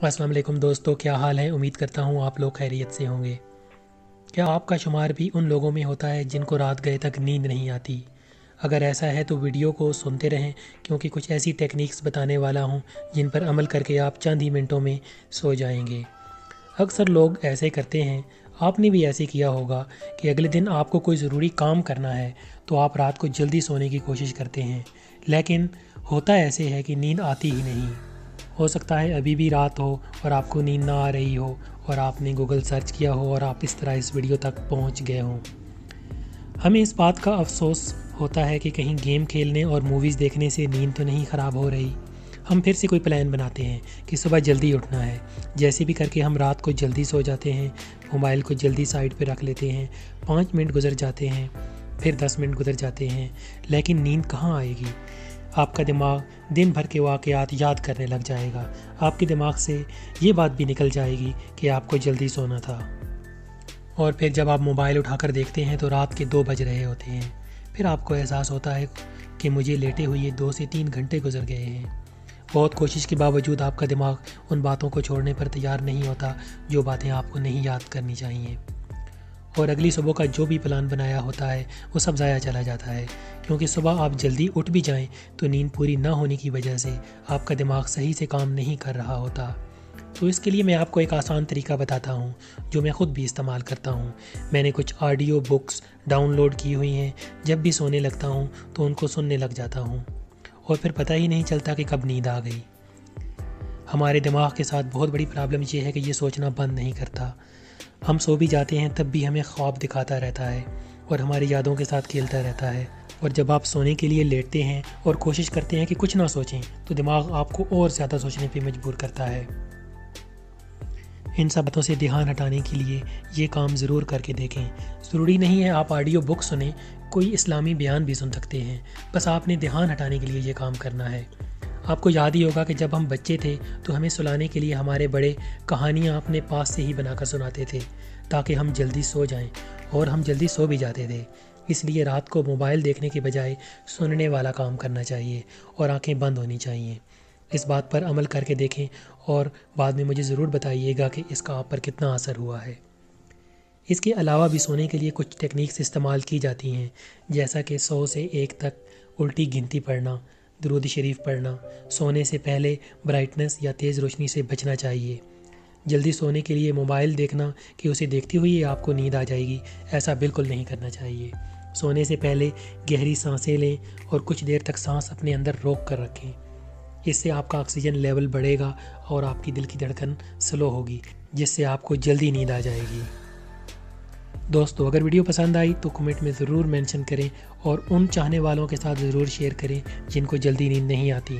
अस्सलाम वालेकुम दोस्तों, क्या हाल है। उम्मीद करता हूँ आप लोग खैरियत से होंगे। क्या आपका शुमार भी उन लोगों में होता है जिनको रात गए तक नींद नहीं आती? अगर ऐसा है तो वीडियो को सुनते रहें, क्योंकि कुछ ऐसी टेक्निक्स बताने वाला हूँ जिन पर अमल करके आप चंद ही मिनटों में सो जाएंगे। अक्सर लोग ऐसे करते हैं, आपने भी ऐसे किया होगा कि अगले दिन आपको कोई ज़रूरी काम करना है तो आप रात को जल्दी सोने की कोशिश करते हैं, लेकिन होता ऐसे है कि नींद आती ही नहीं। हो सकता है अभी भी रात हो और आपको नींद ना आ रही हो और आपने गूगल सर्च किया हो और आप इस तरह इस वीडियो तक पहुंच गए हों। हमें इस बात का अफसोस होता है कि कहीं गेम खेलने और मूवीज़ देखने से नींद तो नहीं ख़राब हो रही। हम फिर से कोई प्लान बनाते हैं कि सुबह जल्दी उठना है। जैसे भी करके हम रात को जल्दी सो जाते हैं, मोबाइल को जल्दी साइड पे रख लेते हैं। 5 मिनट गुजर जाते हैं, फिर 10 मिनट गुजर जाते हैं, लेकिन नींद कहाँ आएगी। आपका दिमाग दिन भर के वाक़यात याद करने लग जाएगा। आपके दिमाग से ये बात भी निकल जाएगी कि आपको जल्दी सोना था। और फिर जब आप मोबाइल उठाकर देखते हैं तो रात के 2 बज रहे होते हैं। फिर आपको एहसास होता है कि मुझे लेटे हुए 2 से 3 घंटे गुजर गए हैं। बहुत कोशिश के बावजूद आपका दिमाग उन बातों को छोड़ने पर तैयार नहीं होता जो बातें आपको नहीं याद करनी चाहिए। और अगली सुबह का जो भी प्लान बनाया होता है वो सब ज़ाया चला जाता है, क्योंकि सुबह आप जल्दी उठ भी जाएं तो नींद पूरी ना होने की वजह से आपका दिमाग सही से काम नहीं कर रहा होता। तो इसके लिए मैं आपको एक आसान तरीका बताता हूँ जो मैं ख़ुद भी इस्तेमाल करता हूँ। मैंने कुछ ऑडियो बुक्स डाउनलोड की हुई हैं। जब भी सोने लगता हूँ तो उनको सुनने लग जाता हूँ और फिर पता ही नहीं चलता कि कब नींद आ गई। हमारे दिमाग के साथ बहुत बड़ी प्रॉब्लम ये है कि ये सोचना बंद नहीं करता। हम सो भी जाते हैं तब भी हमें ख्वाब दिखाता रहता है और हमारी यादों के साथ खेलता रहता है। और जब आप सोने के लिए लेटते हैं और कोशिश करते हैं कि कुछ ना सोचें तो दिमाग आपको और ज़्यादा सोचने पे मजबूर करता है। इन सब बातों से ध्यान हटाने के लिए ये काम ज़रूर करके देखें। ज़रूरी नहीं है आप ऑडियो बुक सुने, कोई इस्लामी बयान भी सुन सकते हैं। बस आपने ध्यान हटाने के लिए ये काम करना है। आपको याद ही होगा कि जब हम बच्चे थे तो हमें सुलाने के लिए हमारे बड़े कहानियाँ अपने पास से ही बनाकर सुनाते थे ताकि हम जल्दी सो जाएं, और हम जल्दी सो भी जाते थे। इसलिए रात को मोबाइल देखने के बजाय सुनने वाला काम करना चाहिए और आंखें बंद होनी चाहिए। इस बात पर अमल करके देखें और बाद में मुझे ज़रूर बताइएगा कि इसका आप पर कितना असर हुआ है। इसके अलावा भी सोने के लिए कुछ टेक्निक्स इस्तेमाल की जाती हैं, जैसा कि 100 से 1 तक उल्टी गिनती पढ़ना, दुरूद शरीफ पढ़ना। सोने से पहले ब्राइटनेस या तेज़ रोशनी से बचना चाहिए। जल्दी सोने के लिए मोबाइल देखना कि उसे देखते हुए आपको नींद आ जाएगी, ऐसा बिल्कुल नहीं करना चाहिए। सोने से पहले गहरी सांसें लें और कुछ देर तक सांस अपने अंदर रोक कर रखें। इससे आपका ऑक्सीजन लेवल बढ़ेगा और आपकी दिल की धड़कन स्लो होगी, जिससे आपको जल्दी नींद आ जाएगी। दोस्तों, अगर वीडियो पसंद आई तो कमेंट में ज़रूर मेंशन करें और उन चाहने वालों के साथ ज़रूर शेयर करें जिनको जल्दी नींद नहीं आती।